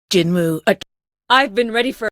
Jinwoo, I've been ready for...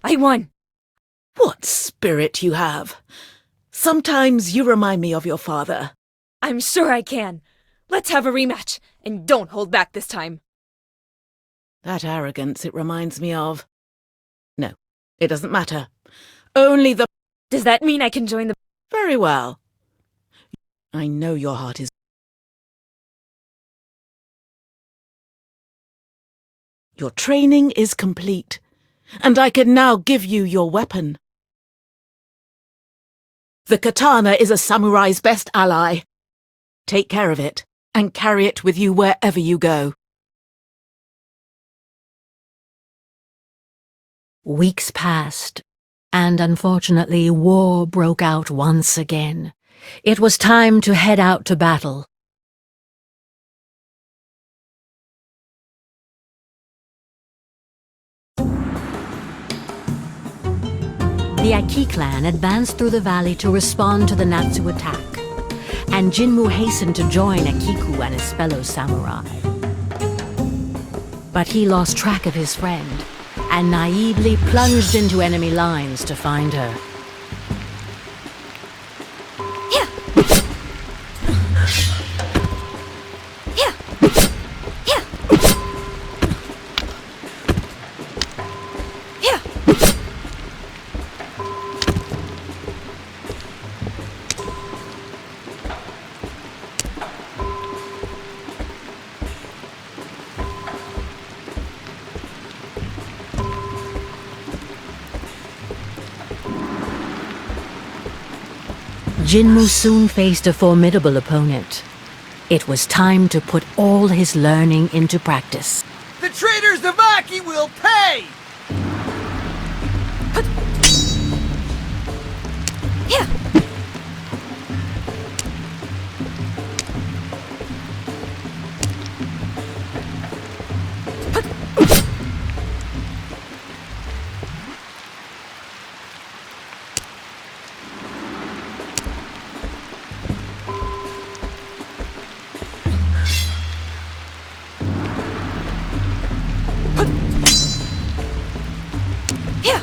I won! What spirit you have. Sometimes you remind me of your father. I'm sure I can. Let's have a rematch, and don't hold back this time. That arrogance it reminds me of. No, it doesn't matter. Only the... Does that mean I can join the... Very well. I know your heart is... Your training is complete, and I can now give you your weapon. The katana is a samurai's best ally. Take care of it, and carry it with you wherever you go. Weeks passed, and unfortunately war broke out once again. It was time to head out to battle. The Aki clan advanced through the valley to respond to the Natsu attack, and Jinwoo hastened to join Akiku and his fellow samurai. But he lost track of his friend, and naively plunged into enemy lines to find her. Jinwoo soon faced a formidable opponent. It was time to put all his learning into practice. The traitors of Aki will pay! Yeah. Yeah. Yeah. Yeah.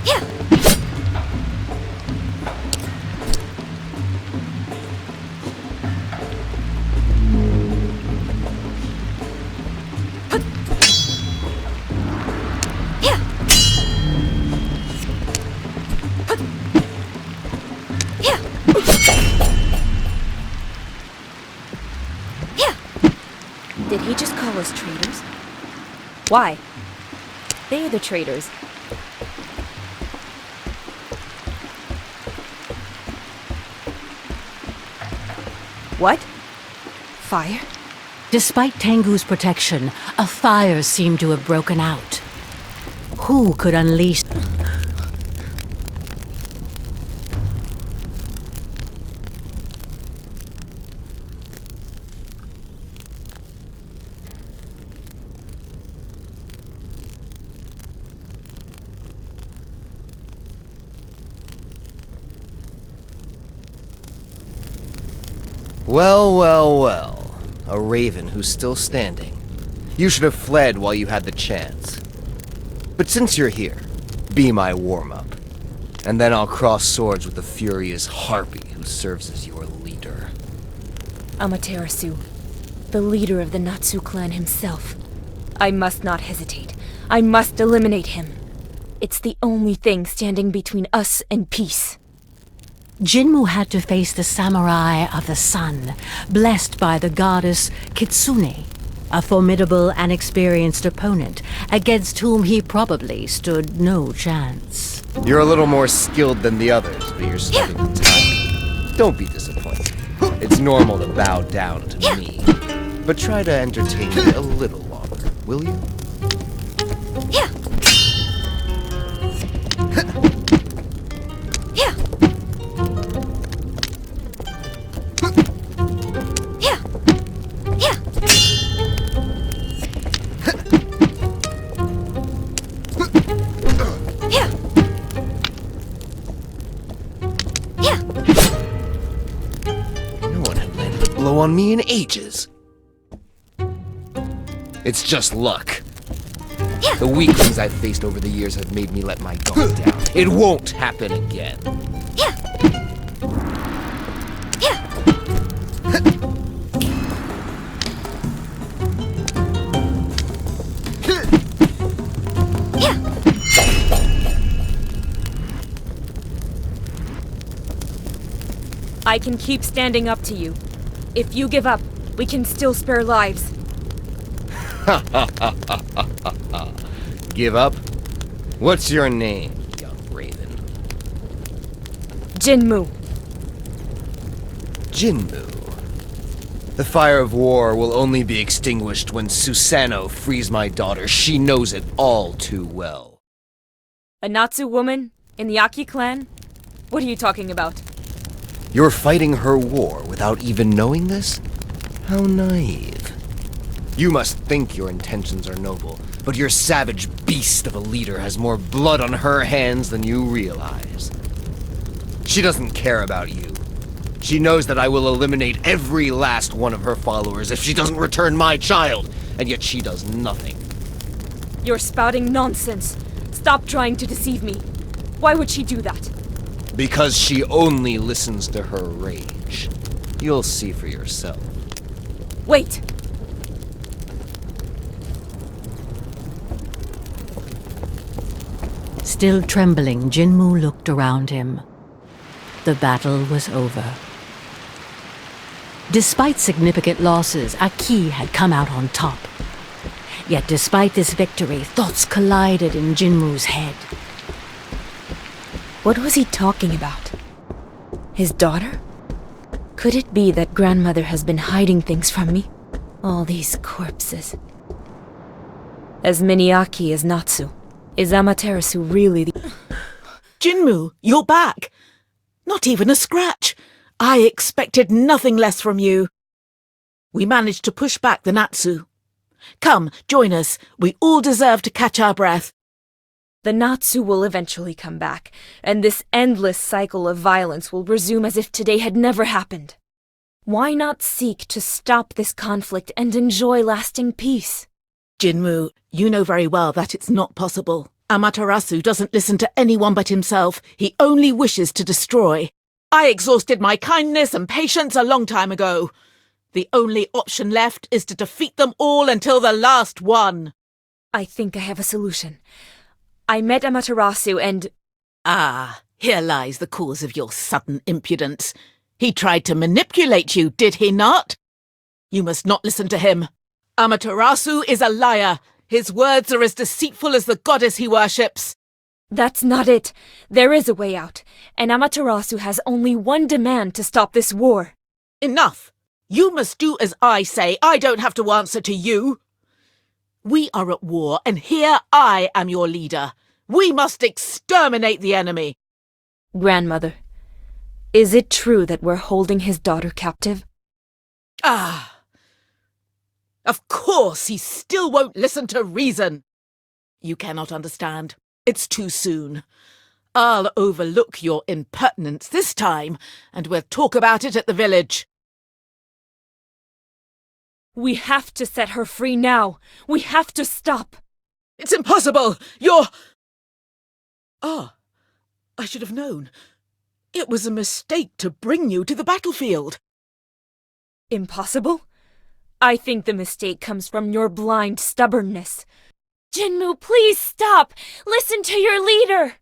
Yeah. Yeah. Yeah. Yeah. Yeah. Did he just call us traitors? Why? They are the traitors. What? Fire? Despite Tengu's protection, a fire seemed to have broken out. Who could unleash... Well, well, well. A raven who's still standing. You should have fled while you had the chance. But since you're here, be my warm-up. And then I'll cross swords with the furious harpy who serves as your leader. Amaterasu, the leader of the Natsu clan himself. I must not hesitate. I must eliminate him. It's the only thing standing between us and peace. Jinmu had to face the samurai of the sun, blessed by the goddess Kitsune, a formidable and experienced opponent against whom he probably stood no chance. You're a little more skilled than the others, but you're starting to tire. Don't be disappointed. It's normal to bow down to me. But try to entertain me a little longer, will you? Yeah. Yeah. Yeah. Yeah. Yeah. Yeah. No one had landed a blow on me in ages. It's just luck. Yeah. The weaklings I've faced over the years have made me let my guard down. It won't happen again. Yeah. Yeah. Yeah. I can keep standing up to you. If you give up, we can still spare lives. Give up? What's your name, young raven? Jinmu. Jinmu. The fire of war will only be extinguished when Susanoo frees my daughter. She knows it all too well. A Natsu woman? In the Aki clan? What are you talking about? You're fighting her war without even knowing this? How naive. You must think your intentions are noble, but your savage beast of a leader has more blood on her hands than you realize. She doesn't care about you. She knows that I will eliminate every last one of her followers if she doesn't return my child, and yet she does nothing. You're spouting nonsense. Stop trying to deceive me. Why would she do that? Because she only listens to her rage. You'll see for yourself. Wait! Still trembling, Jinmu looked around him. The battle was over. Despite significant losses, Aki had come out on top. Yet despite this victory, thoughts collided in Jinmu's head. What was he talking about? His daughter? Could it be that grandmother has been hiding things from me? All these corpses. As many Aki as Natsu, is Amaterasu really the— Jinmu, you're back! Not even a scratch! I expected nothing less from you. We managed to push back the Natsu. Come, join us. We all deserve to catch our breath. The Natsu will eventually come back, and this endless cycle of violence will resume as if today had never happened. Why not seek to stop this conflict and enjoy lasting peace? Jinmu, you know very well that it's not possible. Amaterasu doesn't listen to anyone but himself. He only wishes to destroy. I exhausted my kindness and patience a long time ago. The only option left is to defeat them all until the last one. I think I have a solution. I met Amaterasu and— Ah, here lies the cause of your sudden impudence. He tried to manipulate you, did he not? You must not listen to him. Amaterasu is a liar. His words are as deceitful as the goddess he worships. That's not it. There is a way out, and Amaterasu has only one demand to stop this war. Enough! You must do as I say. I don't have to answer to you. We are at war, and here I am your leader. We must exterminate the enemy. Grandmother, is it true that we're holding his daughter captive? Ah! Of course he still won't listen to reason. You cannot understand. It's too soon. I'll overlook your impertinence this time, and we'll talk about it at the village. We have to set her free now. We have to stop. It's impossible! You're— Ah, I should have known. It was a mistake to bring you to the battlefield. Impossible? I think the mistake comes from your blind stubbornness. Jinmu, please stop! Listen to your leader!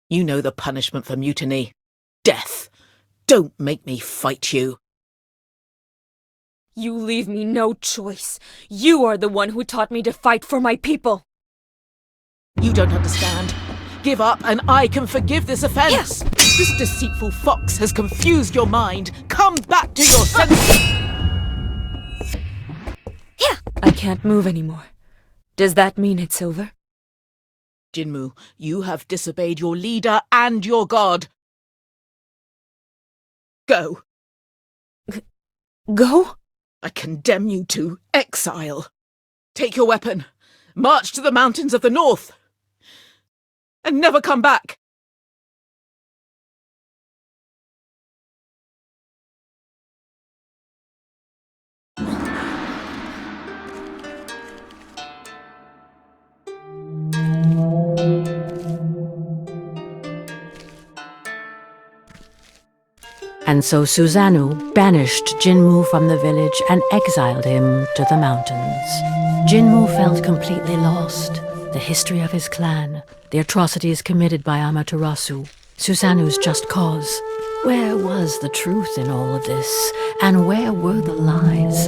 You know the punishment for mutiny. Death. Don't make me fight you. You leave me no choice. You are the one who taught me to fight for my people. You don't understand. Give up and I can forgive this offense. Yes. This deceitful fox has confused your mind. Come back to your senses. I can't move anymore. Does that mean it's over? Jinmu, you have disobeyed your leader and your god. Go. Go? I condemn you to exile. Take your weapon. March to the mountains of the north. And never come back. And so Susanoo banished Jinmu from the village and exiled him to the mountains. Jinmu felt completely lost. The history of his clan, the atrocities committed by Amaterasu, Susanoo's just cause. Where was the truth in all of this? And where were the lies?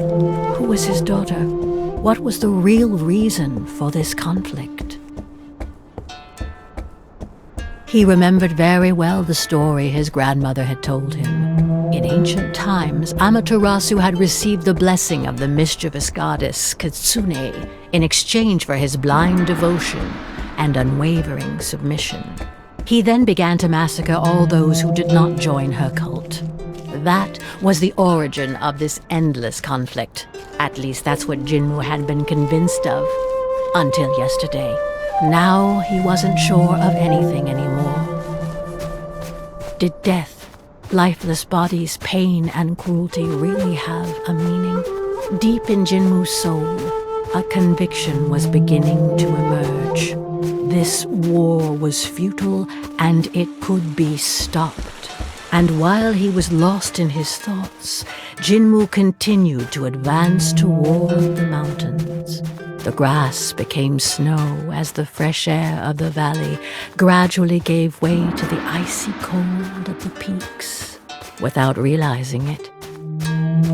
Who was his daughter? What was the real reason for this conflict? He remembered very well the story his grandmother had told him. In ancient times, Amaterasu had received the blessing of the mischievous goddess Kitsune in exchange for his blind devotion and unwavering submission. He then began to massacre all those who did not join her cult. That was the origin of this endless conflict. At least that's what Jinmu had been convinced of. Until yesterday. Now he wasn't sure of anything anymore. Did death, lifeless bodies, pain, and cruelty really have a meaning? Deep in Jinmu's soul, a conviction was beginning to emerge. This war was futile, and it could be stopped. And while he was lost in his thoughts, Jinmu continued to advance toward the mountains. The grass became snow as the fresh air of the valley gradually gave way to the icy cold of the peaks. Without realizing it,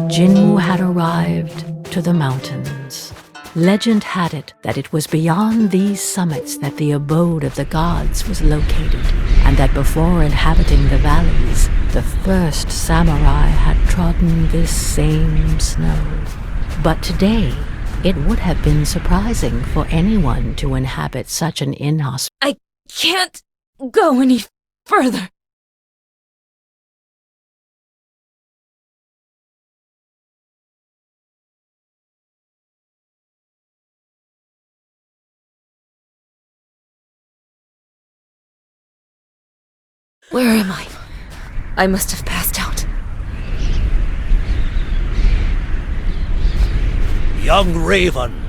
Jinmu had arrived to the mountains. Legend had it that it was beyond these summits that the abode of the gods was located, and that before inhabiting the valleys, the first samurai had trodden this same snow. But today, it would have been surprising for anyone to inhabit such an inhospitable... I can't go any further. Where am I? I must have passed out. Young Raven,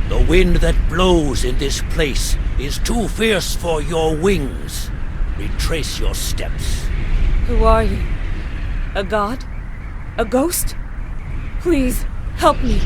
the wind that blows in this place is too fierce for your wings. Retrace your steps. Who are you? A god? A ghost? Please, help me.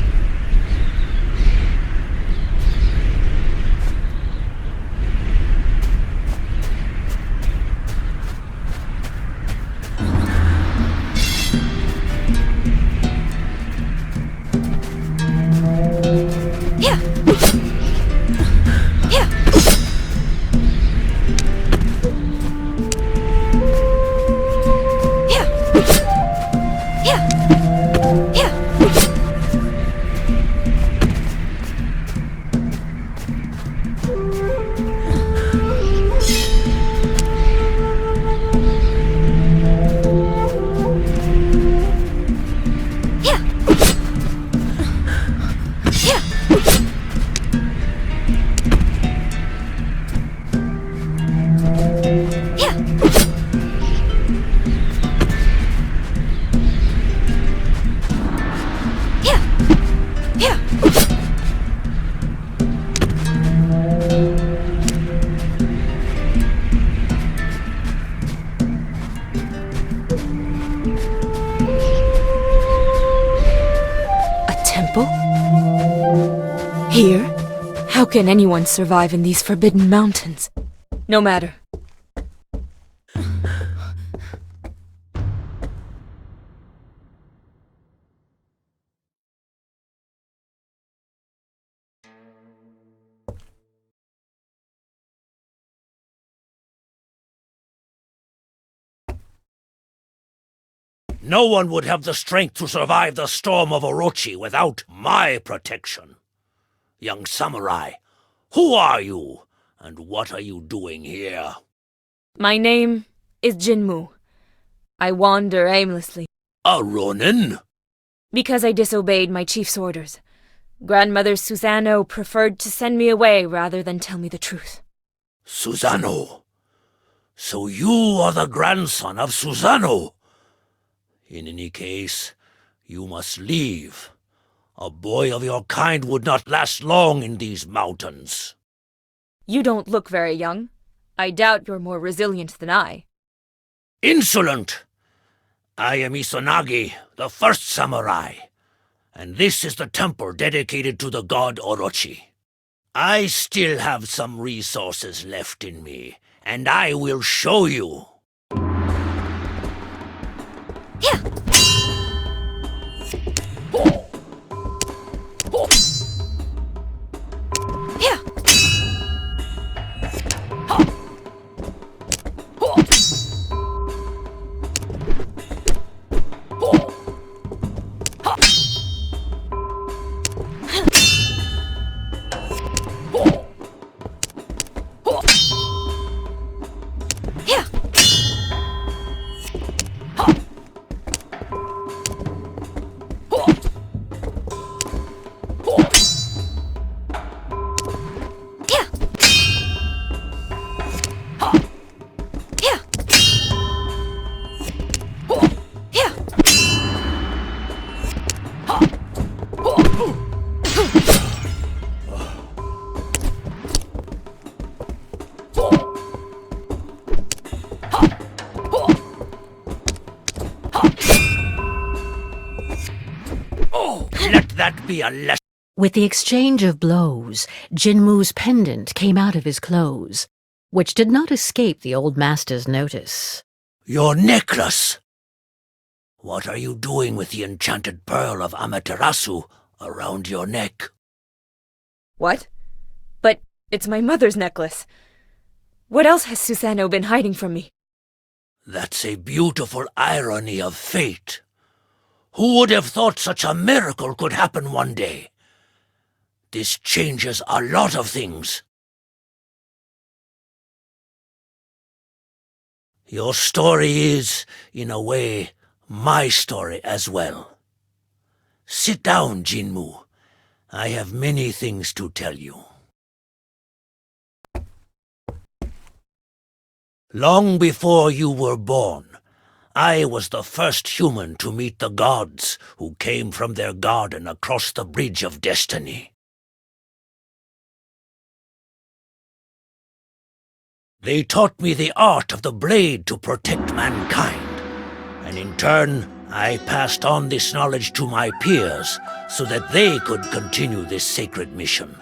Here? How can anyone survive in these forbidden mountains? No matter. No one would have the strength to survive the storm of Orochi without my protection. Young samurai, who are you, and what are you doing here? My name is Jinmu. I wander aimlessly. A ronin? Because I disobeyed my chief's orders. Grandmother Susano preferred to send me away rather than tell me the truth. Susano? So you are the grandson of Susano? In any case, you must leave. A boy of your kind would not last long in these mountains. You don't look very young. I doubt you're more resilient than I. Insolent! I am Izanagi, the first samurai, and this is the temple dedicated to the god Orochi. I still have some resources left in me, and I will show you. that be a lesson? With the exchange of blows, Jinmu's pendant came out of his clothes, which did not escape the old master's notice. Your necklace! What are you doing with the enchanted pearl of Amaterasu around your neck? What? But it's my mother's necklace. What else has Susano been hiding from me? That's a beautiful irony of fate. Who would have thought such a miracle could happen one day? This changes a lot of things. Your story is, in a way, my story as well. Sit down, Jinmu. I have many things to tell you. Long before you were born, I was the first human to meet the gods who came from their garden across the Bridge of Destiny. They taught me the art of the blade to protect mankind, and in turn, I passed on this knowledge to my peers so that they could continue this sacred mission.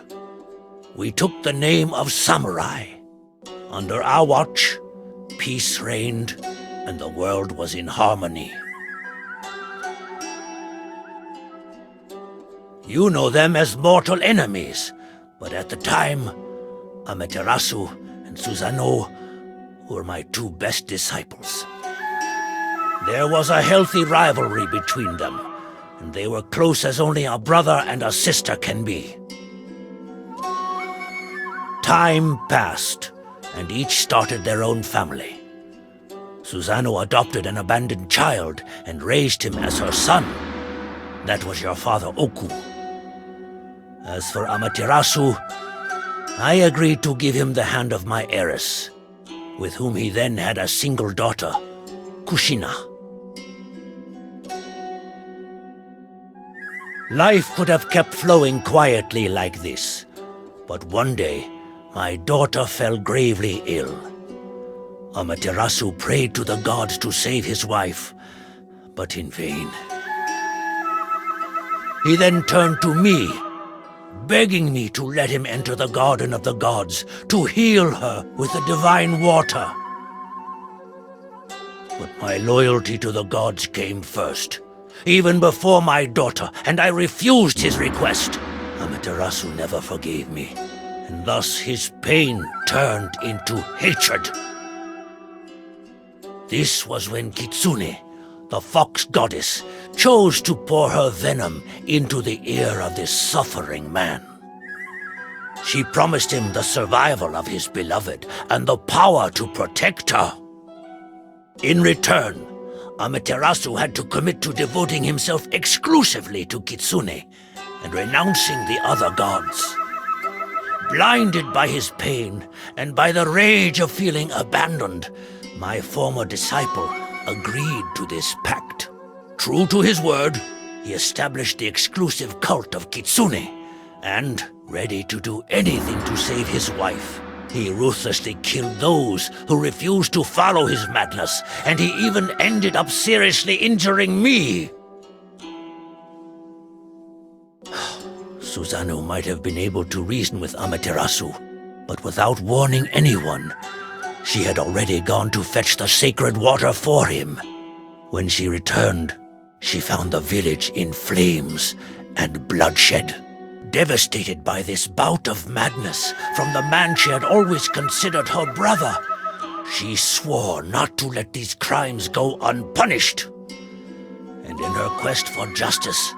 We took the name of Samurai. Under our watch, peace reigned, and the world was in harmony. You know them as mortal enemies, but at the time, Amaterasu and Susano were my two best disciples. There was a healthy rivalry between them, and they were close as only a brother and a sister can be. Time passed, and each started their own family. Susano adopted an abandoned child and raised him as her son. That was your father Oku. As for Amaterasu, I agreed to give him the hand of my heiress, with whom he then had a single daughter, Kushina. Life could have kept flowing quietly like this, but one day, my daughter fell gravely ill. Amaterasu prayed to the gods to save his wife, but in vain. He then turned to me, begging me to let him enter the garden of the gods to heal her with the divine water. But my loyalty to the gods came first, even before my daughter, and I refused his request. Amaterasu never forgave me, and thus his pain turned into hatred. This was when Kitsune, the fox goddess, chose to pour her venom into the ear of this suffering man. She promised him the survival of his beloved and the power to protect her. In return, Amaterasu had to commit to devoting himself exclusively to Kitsune and renouncing the other gods. Blinded by his pain and by the rage of feeling abandoned, my former disciple agreed to this pact. True to his word, he established the exclusive cult of Kitsune, and, ready to do anything to save his wife, he ruthlessly killed those who refused to follow his madness, and he even ended up seriously injuring me. Susano might have been able to reason with Amaterasu, but without warning anyone, she had already gone to fetch the sacred water for him. When she returned, she found the village in flames and bloodshed. Devastated by this bout of madness from the man she had always considered her brother, she swore not to let these crimes go unpunished. And in her quest for justice,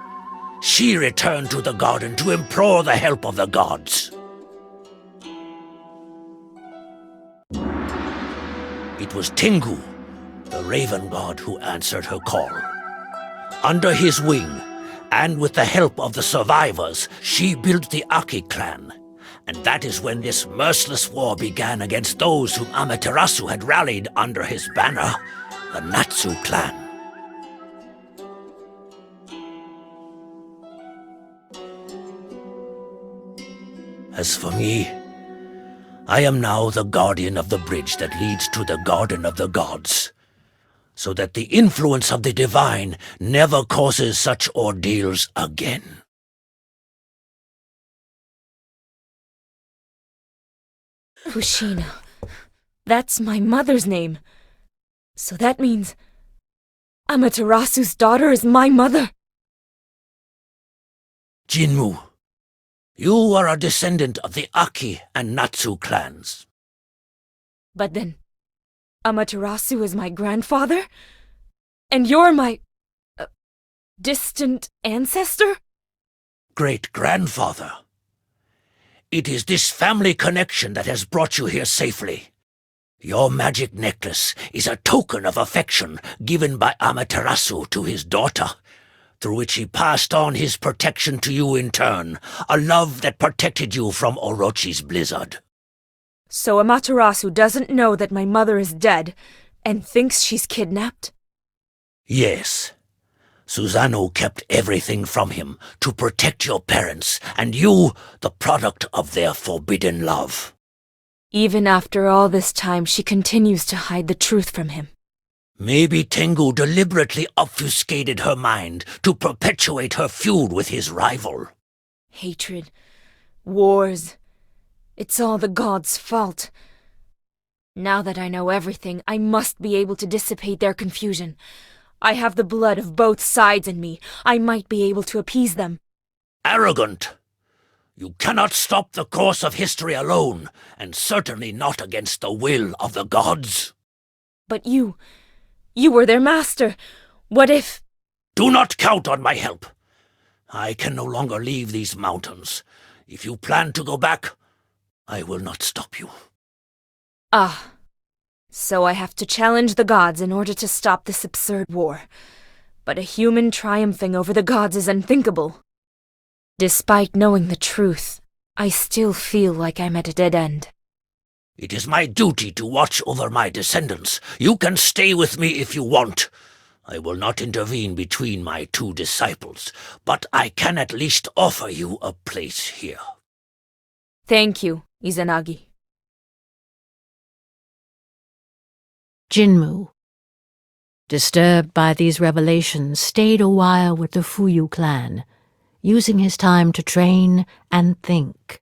she returned to the garden to implore the help of the gods. It was Tengu, the raven god, who answered her call. Under his wing, and with the help of the survivors, she built the Aki clan. And that is when this merciless war began against those whom Amaterasu had rallied under his banner, the Natsu clan. As for me, I am now the guardian of the bridge that leads to the Garden of the Gods, so that the influence of the divine never causes such ordeals again. Fushina. That's my mother's name. So that means Amaterasu's daughter is my mother. Jinmu, you are a descendant of the Aki and Natsu clans. But then, Amaterasu is my grandfather? And you're my... distant ancestor? Great-grandfather. It is this family connection that has brought you here safely. Your magic necklace is a token of affection given by Amaterasu to his daughter, through which he passed on his protection to you in turn, a love that protected you from Orochi's blizzard. So Amaterasu doesn't know that my mother is dead, and thinks she's kidnapped? Yes. Susanoo kept everything from him to protect your parents, and you, the product of their forbidden love. Even after all this time, she continues to hide the truth from him. Maybe Tengu deliberately obfuscated her mind to perpetuate her feud with his rival. Hatred, wars, it's all the gods' fault. Now that I know everything, I must be able to dissipate their confusion. I have the blood of both sides in me. I might be able to appease them. Arrogant! You cannot stop the course of history alone, and certainly not against the will of the gods. But you were their master. What if... Do not count on my help. I can no longer leave these mountains. If you plan to go back, I will not stop you. Ah. So I have to challenge the gods in order to stop this absurd war. But a human triumphing over the gods is unthinkable. Despite knowing the truth, I still feel like I'm at a dead end. It is my duty to watch over my descendants. You can stay with me if you want. I will not intervene between my two disciples, but I can at least offer you a place here. Thank you, Izanagi. Jinmu, disturbed by these revelations, stayed a while with the Fuyu clan, using his time to train and think.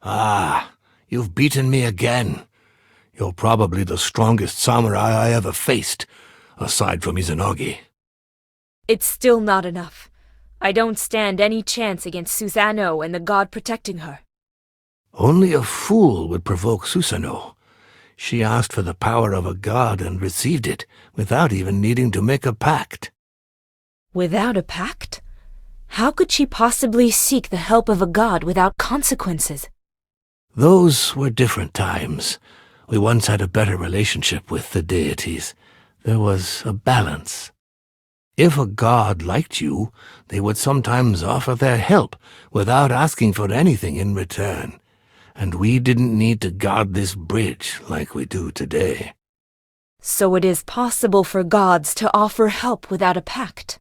Ah, you've beaten me again. You're probably the strongest samurai I ever faced, aside from Izanagi. It's still not enough. I don't stand any chance against Susanoo and the god protecting her. Only a fool would provoke Susanoo. She asked for the power of a god and received it, without even needing to make a pact. Without a pact? How could she possibly seek the help of a god without consequences? Those were different times. We once had a better relationship with the deities. There was a balance. If a god liked you, they would sometimes offer their help without asking for anything in return. And we didn't need to guard this bridge like we do today. So it is possible for gods to offer help without a pact?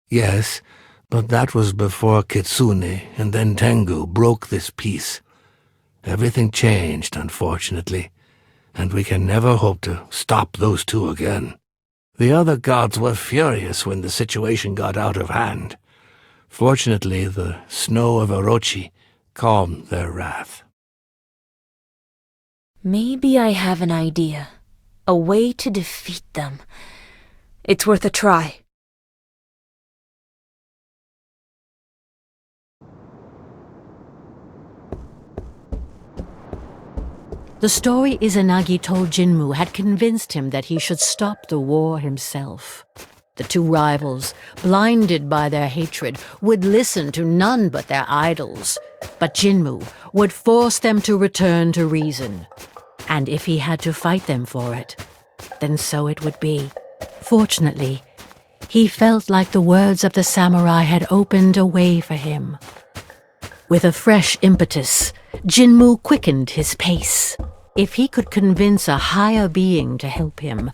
Yes, but that was before Kitsune and then Tengu broke this peace. Everything changed, unfortunately, and we can never hope to stop those two again. The other gods were furious when the situation got out of hand. Fortunately, the snow of Orochi calmed their wrath. Maybe I have an idea. A way to defeat them. It's worth a try. The story Izanagi told Jinmu had convinced him that he should stop the war himself. The two rivals, blinded by their hatred, would listen to none but their idols. But Jinmu would force them to return to reason. And if he had to fight them for it, then so it would be. Fortunately, he felt like the words of the samurai had opened a way for him. With a fresh impetus, Jinmu quickened his pace. If he could convince a higher being to help him,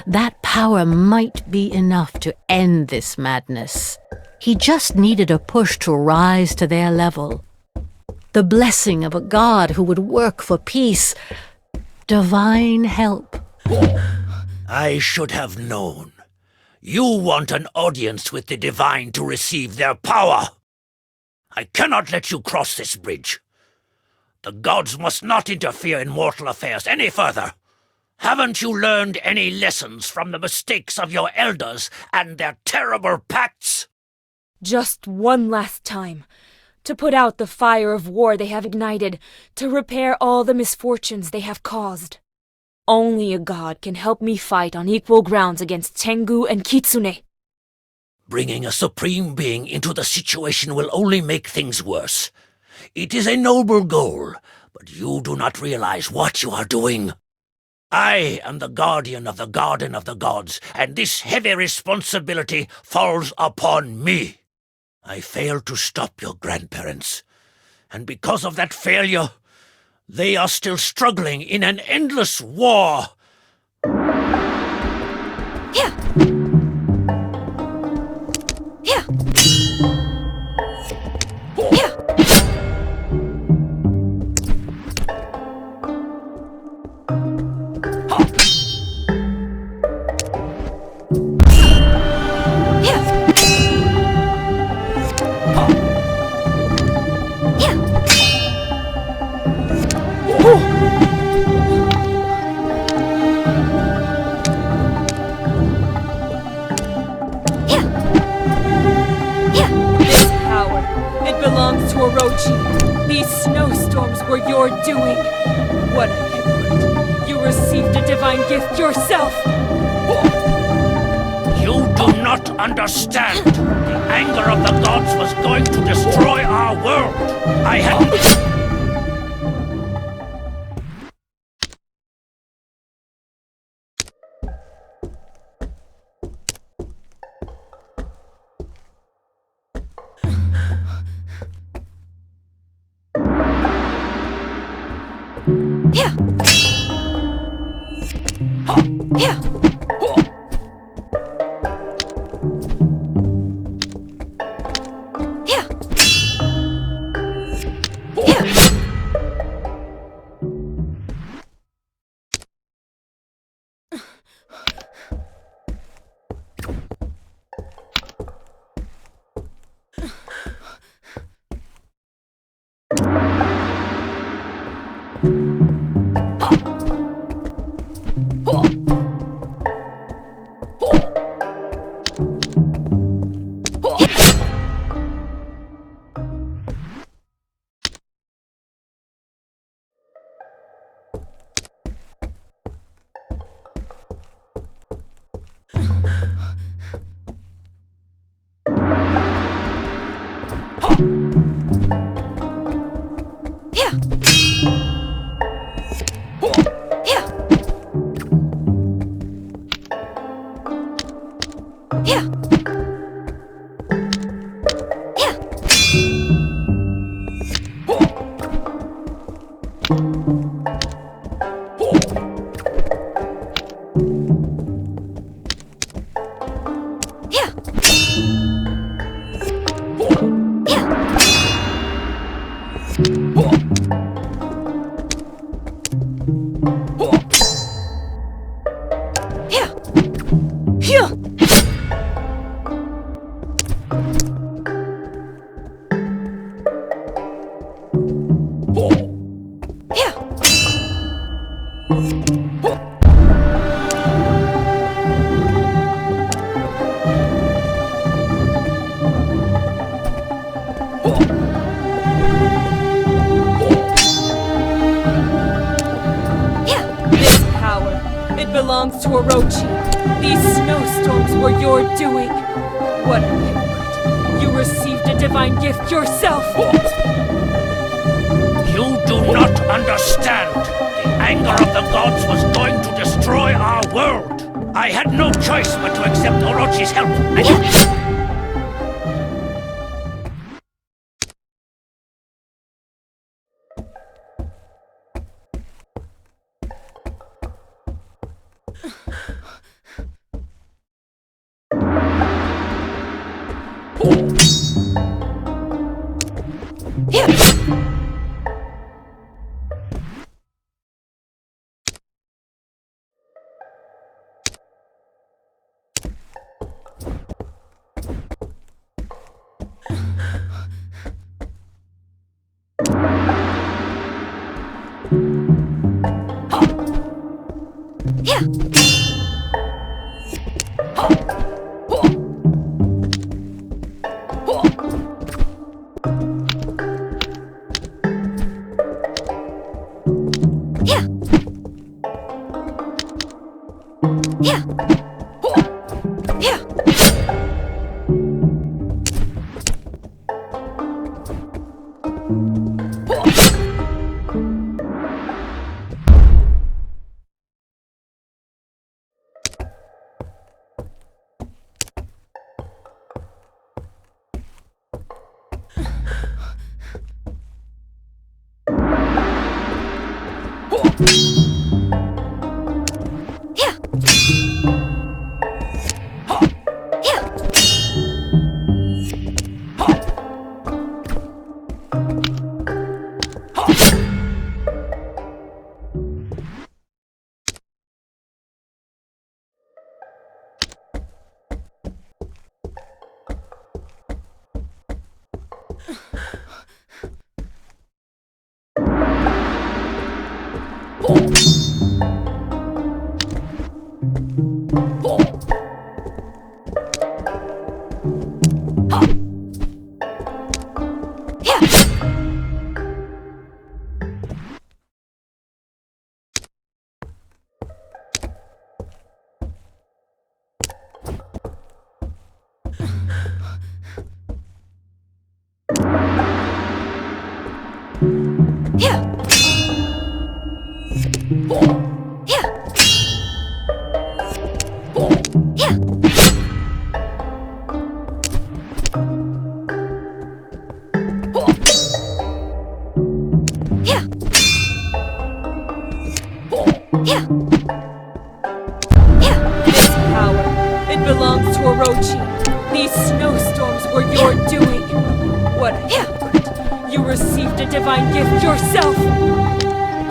that power might be enough to end this madness. He just needed a push to rise to their level. The blessing of a god who would work for peace. Divine help. I should have known. You want an audience with the divine to receive their power. I cannot let you cross this bridge. The gods must not interfere in mortal affairs any further. Haven't you learned any lessons from the mistakes of your elders and their terrible pacts? Just one last time. To put out the fire of war they have ignited, to repair all the misfortunes they have caused. Only a god can help me fight on equal grounds against Tengu and Kitsune. Bringing a supreme being into the situation will only make things worse. It is a noble goal, but you do not realize what you are doing. I am the guardian of the Garden of the Gods, and this heavy responsibility falls upon me. I failed to stop your grandparents, and because of that failure, they are still struggling in an endless war. Yeah. Yeah. Yeah. Orochi, these snowstorms were your doing. What a hypocrite. You received a divine gift yourself. You do not understand. The anger of the gods was going to destroy our world. I had... Yeah. Yeah. Yeah. Yeah. snowstorms were your doing. What a hypocrite. You received a divine gift yourself. You do not understand. The anger of the gods was going to destroy our world. I had no choice but to accept Orochi's help. And you... This power, it belongs to Orochi. These snowstorms were your doing. What a hypocrite. You received a divine gift yourself.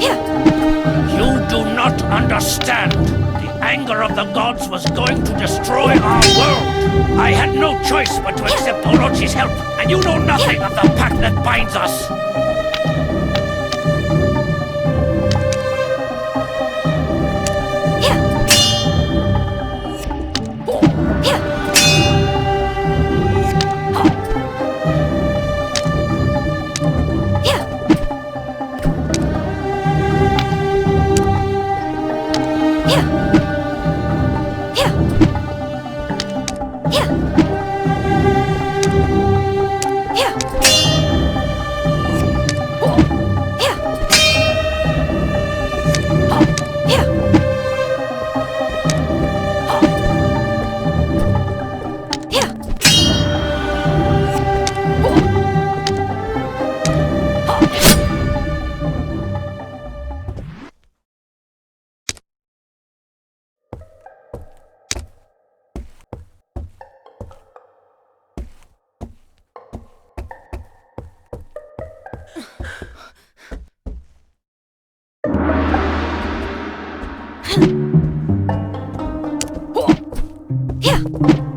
You do not understand. The anger of the gods was going to destroy our world. I had no choice but to accept Orochi's help, and you know nothing of the pact that binds us. Yeah.